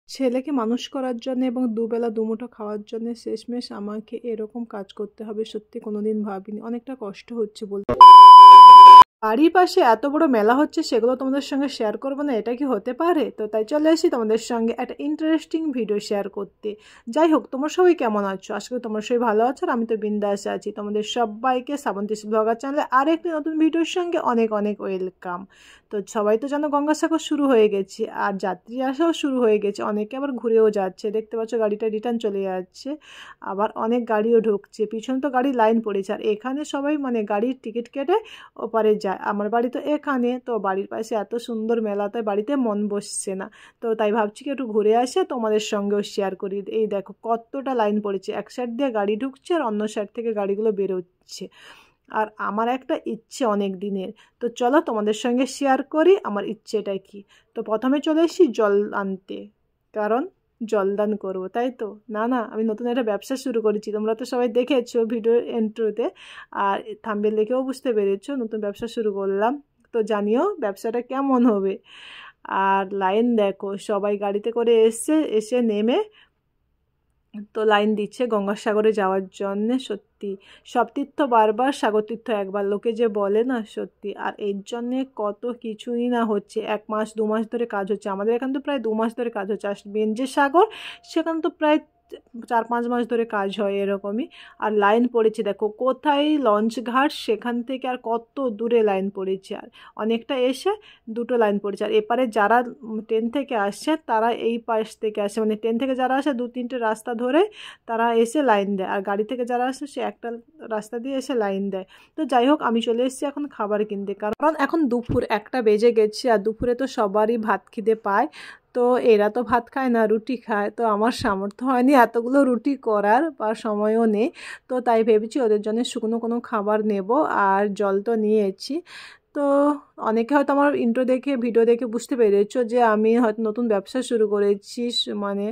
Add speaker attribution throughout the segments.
Speaker 1: ছেলেকে মানুষ করার জন্য এবং দুবেলা দুমুঠো খাওয়ার জন্য শেষমেশ আমাকে এরকম কাজ করতে হবে, সত্যি কোনোদিন ভাবিনি। অনেকটা কষ্ট হচ্ছে বলতে। বাড়ির পাশে এত বড় মেলা হচ্ছে, সেগুলো তোমাদের সঙ্গে শেয়ার করবো না, এটা কি হতে পারে? তো তাই চলে আসি তোমাদের সঙ্গে একটা ইন্টারেস্টিং ভিডিও শেয়ার করতে। যাই হোক, তোমরা সবাই কেমন আছো? আশা করি তোমরা সবাই ভালো আছো, আর আমি তো বিন্দাস আছি। তোমাদের সবাইকে শ্রাবন্তীস ব্লগার চ্যানেলে আর একটি নতুন ভিডিওর সঙ্গে অনেক অনেক ওয়েলকাম। তো সবাই তো জানো গঙ্গাসাগর শুরু হয়ে গেছে, আর যাত্রী আসাও শুরু হয়ে গেছে, অনেকে আবার ঘুরেও যাচ্ছে। দেখতে পাচ্ছ গাড়িটা রিটার্ন চলে যাচ্ছে, আবার অনেক গাড়িও ঢুকছে, পিছনে তো গাড়ির লাইন পড়েছে। আর এখানে সবাই মানে গাড়ির টিকিট কেটে ওপারে যায়। আমার বাড়ি তো এখানে, তো বাড়ির পাশে এত সুন্দর মেলাতে বাড়িতে মন বসছে না, তো তাই ভাবছি কি একটু ঘুরে আসে তোমাদের সঙ্গেও শেয়ার করি। এই দেখো কতটা লাইন পড়েছে, এক সাইড দিয়ে গাড়ি ঢুকছে আর অন্য সাইড থেকে গাড়িগুলো বেরোচ্ছে। আর আমার একটা ইচ্ছে অনেক দিনের, তো চলো তোমাদের সঙ্গে শেয়ার করি আমার ইচ্ছেটা কি। তো প্রথমে চলে এসেছি জল আনতে, কারণ জলদান করবো, তাই তো। না না, আমি নতুন একটা ব্যবসা শুরু করেছি, তোমরা তো সবাই দেখেছো ভিডিওর এন্ট্রোতে, আর থাম্বনেল দেখেও বুঝতে পেরেছো নতুন ব্যবসা শুরু করলাম। তো জানিও ব্যবসাটা কেমন হবে। আর লাইন দেখো, সবাই গাড়িতে করে এসে নেমে তো লাইন দিচ্ছে গঙ্গাসাগরে যাওয়ার জন্যে। সত্যি সব তীর্থ বারবার, সাগর তীর্থ একবার, লোকে যে বলে না, সত্যি। আর এর জন্যে কত কিছুই না হচ্ছে, 1 মাস 2 মাস ধরে কাজ হচ্ছে। আমাদের এখান তো প্রায় 2 মাস ধরে কাজ হচ্ছে, আর মেন যে সাগর সেখান তো প্রায় 4-5 মাস ধরে কাজ হয় এরকমই। আর লাইন পড়েছে দেখো, কোথায় লঞ্চ ঘাট সেখান থেকে আর কত দূরে লাইন পড়েছে, আর অনেকটা এসে দুটো লাইন পড়েছে। আর এপারে যারা ট্রেন থেকে আসছে তারা এই পাশ থেকে আসে, মানে ট্রেন থেকে যারা আসে 2-3টে রাস্তা ধরে তারা এসে লাইন দেয়, আর গাড়ি থেকে যারা আসে সে একটা রাস্তা দিয়ে এসে লাইন দেয়। তো যাই হোক, আমি চলে এসেছি এখন খাবার কিনতে, কারণ এখন দুপুর 1টা বেজে গেছে, আর দুপুরে তো সবারই ভাত খিদে পায়। তো এরা তো ভাত খায় না, রুটি খায়, তো আমার সামর্থ্য হয়নি এতগুলো রুটি করার, বা সময়ও নেই। তো তাই ভেবেছি ওদের জন্য শুকনো কোনো খাবার নেব, আর জল তো নিয়েছি। তো অনেকে হয়তো আমার ইন্ট্রো দেখে ভিডিও দেখে বুঝতে পেরেছো যে আমি হয়তো নতুন ব্যবসা শুরু করেছি, মানে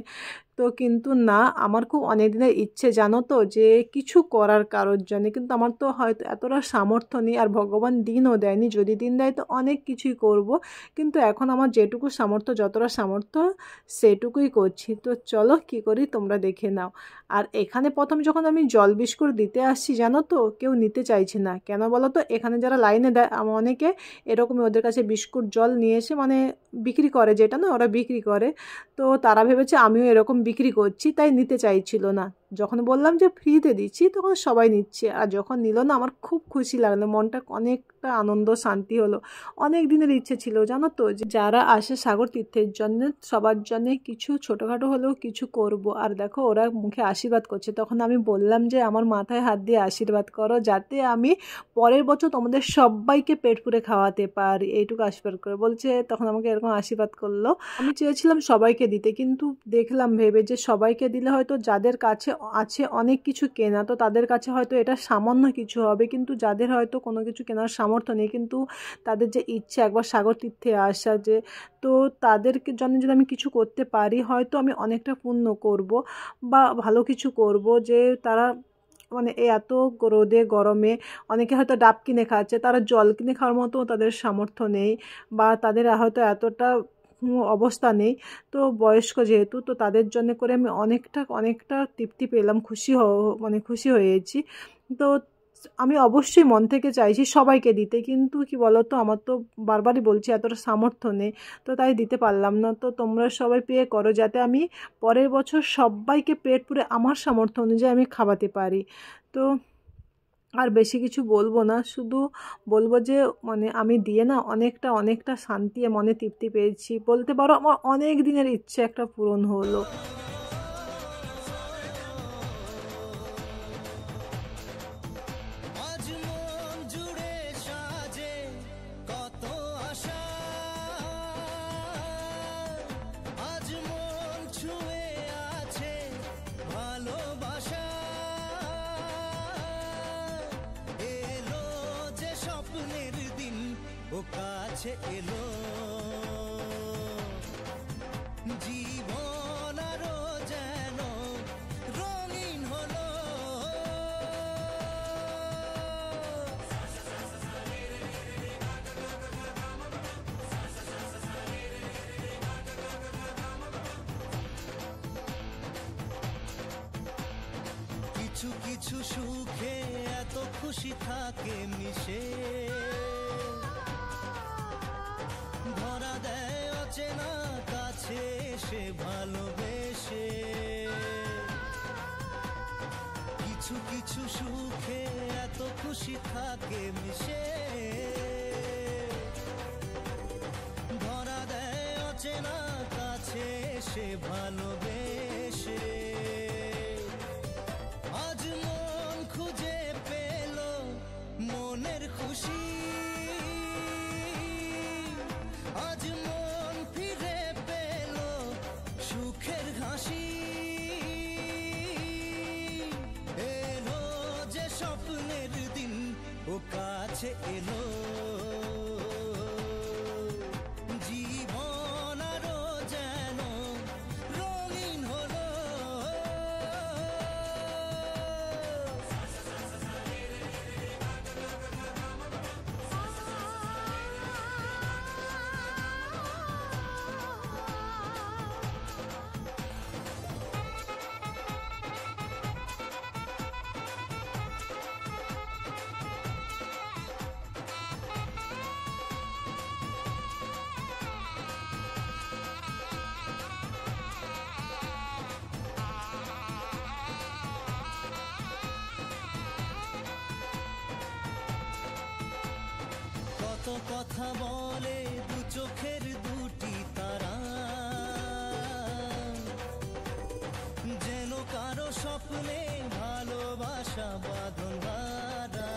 Speaker 1: তো কিন্তু না, আমার খুব অনেক দিনের ইচ্ছে জানো তো, যে কিছু করার কারোর জন্য, কিন্তু আমার তো হয়তো এতটা সামর্থ্য নেই, আর ভগবান দিনও দেয়নি, যদি দিন দেয় তো অনেক কিছুই করব। কিন্তু এখন আমার যেটুকু সামর্থ্য, যতটা সামর্থ্য সেটুকুই করছি। তো চলো কি করি তোমরা দেখে নাও। আর এখানে প্রথম যখন আমি জল বিস্কুট দিতে আসছি জানো তো, কেউ নিতে চাইছে না, কেন বলো তো? এখানে যারা লাইনে দেয় অনেকে এরকমই, ওদের কাছে বিস্কুট জল নিয়ে এসে মানে বিক্রি করে, যেটা না ওরা বিক্রি করে, তো তারা ভেবেছে আমিও এরকম বিক্রি করছি, তাই নিতে চাইছিল না। যখন বললাম যে ফ্রিতে দিচ্ছি, তখন সবাই নিচ্ছে, আর যখন নিল না আমার খুব খুশি লাগলো, মনটা অনেকটা আনন্দ শান্তি হলো। অনেক দিনের ইচ্ছে ছিল জানো তো, যে যারা আসে সাগর তীর্থের জন্য সবার জন্য কিছু ছোটোখাটো হলেও কিছু করব। আর দেখো ওরা মুখে আশীর্বাদ করছে, তখন আমি বললাম যে আমার মাথায় হাত দিয়ে আশীর্বাদ করো, যাতে আমি পরের বছর তোমাদের সবাইকে পেট পুরে খাওয়াতে পারি, এইটুকু আশীর্বাদ করে বলছে। তখন আমাকে এরকম আশীর্বাদ করলো। আমি চেয়েছিলাম সবাইকে দিতে, কিন্তু দেখলাম ভেবে যে সবাইকে দিলে হয়তো যাদের কাছে আছে অনেক কিছু কেনা, তো তাদের কাছে হয়তো এটা সামান্য কিছু হবে, কিন্তু যাদের হয়তো কোনো কিছু কেনার সামর্থ্য নেই, কিন্তু তাদের যে ইচ্ছে একবার সাগর তীর্থে আসা, যে তো তাদেরকে জন্য যদি আমি কিছু করতে পারি, হয়তো আমি অনেকটা পুণ্য করব বা ভালো কিছু করব। যে তারা মানে এত রোদে গরমে অনেকে হয়তো ডাব কিনে খাচ্ছে, তারা জল কিনে খাওয়ার মতো তাদের সামর্থ্য নেই, বা তাদের হয়তো এতটা অবস্থা নেই, তো বয়স্ক যেহেতু, তো তাদের জন্য করে আমি অনেকটা অনেকটা তৃপ্তি পেলাম, মানে খুশি হয়েছি। তো আমি অবশ্যই মন থেকে চাইছি সবাইকে দিতে, কিন্তু কি বলতো, আমার তো বারবারই বলছি এতটা সামর্থ্য নেই, তো তাই দিতে পারলাম না। তো তোমরা সবাই পে করো, যাতে আমি পরের বছর সবাইকে পেট পুরে আমার সামর্থ্য অনুযায়ী আমি খাওয়াতে পারি। তো আর বেশি কিছু বলবো না, শুধু বলবো যে মানে আমি দিয়ে না অনেকটা অনেকটা শান্তি মনে তৃপ্তি পেয়েছি, বলতে পারো আমার অনেক দিনের ইচ্ছে একটা পূরণ হলো।
Speaker 2: ও কাছে এলো জীবন আরো যেন রঙিন হলো। কিছু কিছু সুখে এত খুশি থাকে মিশে, ধরা দেয় অচেনা কাছে এসে ভালোবেসে। কিছু কিছু সুখে এত খুশি থাকে মিশে, ধরা দেয় অচেনা কাছে এসে ভালোবেসে। আজ মন খুঁজে পেল মনের খুশি, আজ মন ফিরে পেল সুখের হাসি। এলো যে স্বপ্নের দিন ও কাছে এলো, জীবন আরো যেন রঙিন হলো। কত কথা বলে দু চোখের দুটি তারা, যেন কারো স্বপ্নে ভালোবাসা বাঁধন ধরা।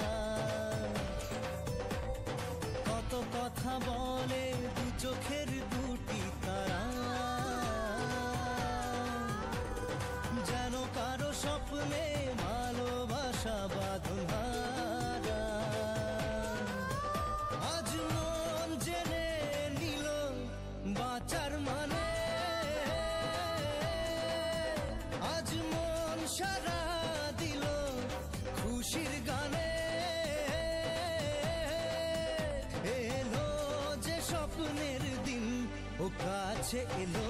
Speaker 2: কত কথা বলে দু চোখের দুটি তারা, যেন কারো স্বপ্নে ভালোবাসা বাঁধন ধরা। আজ মন জেনে নিল বাঁচার মানে, আজ মন সারা দিল খুশির গানে। এলো যে স্বপ্নের দিন ও কাছে এলো,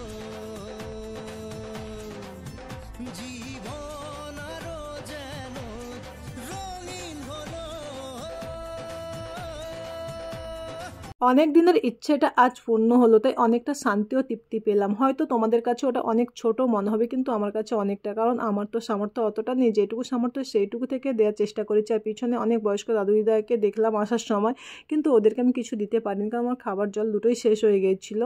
Speaker 2: জীবন আরো যেন রঙিন হলো।
Speaker 1: অনেক দিনের ইচ্ছেটা আজ পূর্ণ হলো, তাই অনেকটা শান্তি ও তৃপ্তি পেলাম। হয়তো তোমাদের কাছে ওটা অনেক ছোট মনে হবে, কিন্তু আমার কাছে অনেকটা, কারণ আমার তো সামর্থ্য অতটা নেই। যেটুকু সামর্থ্য সেইটুকু থেকে দেওয়ার চেষ্টা করেছি। আর পিছনে অনেক বয়স্ক দাদু দিদাকে দেখলাম আসার সময়, কিন্তু ওদেরকে আমি কিছু দিতে পারিনি, কারণ আমার খাবার জল দুটোই শেষ হয়ে গিয়েছিল।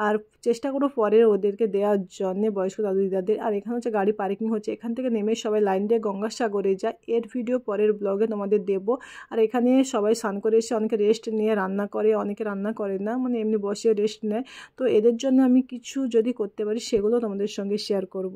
Speaker 1: আর চেষ্টা করবো পরে ওদেরকে দেওয়ার জন্যে, বয়স্ক দাদু দিদাদের। আর এখানে হচ্ছে গাড়ি পার্কিং হচ্ছে, এখান থেকে নেমে সবাই লাইন দিয়ে গঙ্গাসাগরে যায়। এর ভিডিও পরের ব্লগে তোমাদের দেবো। আর এখানে সবাই স্নান করে এসে অনেকে রেস্ট নিয়ে রান্না করে, অনেকে রান্না করে না, মানে এমনি বসে রেস্ট নেয়। তো এদের জন্য আমি কিছু যদি করতে পারি সেগুলো তোমাদের সঙ্গে শেয়ার করব।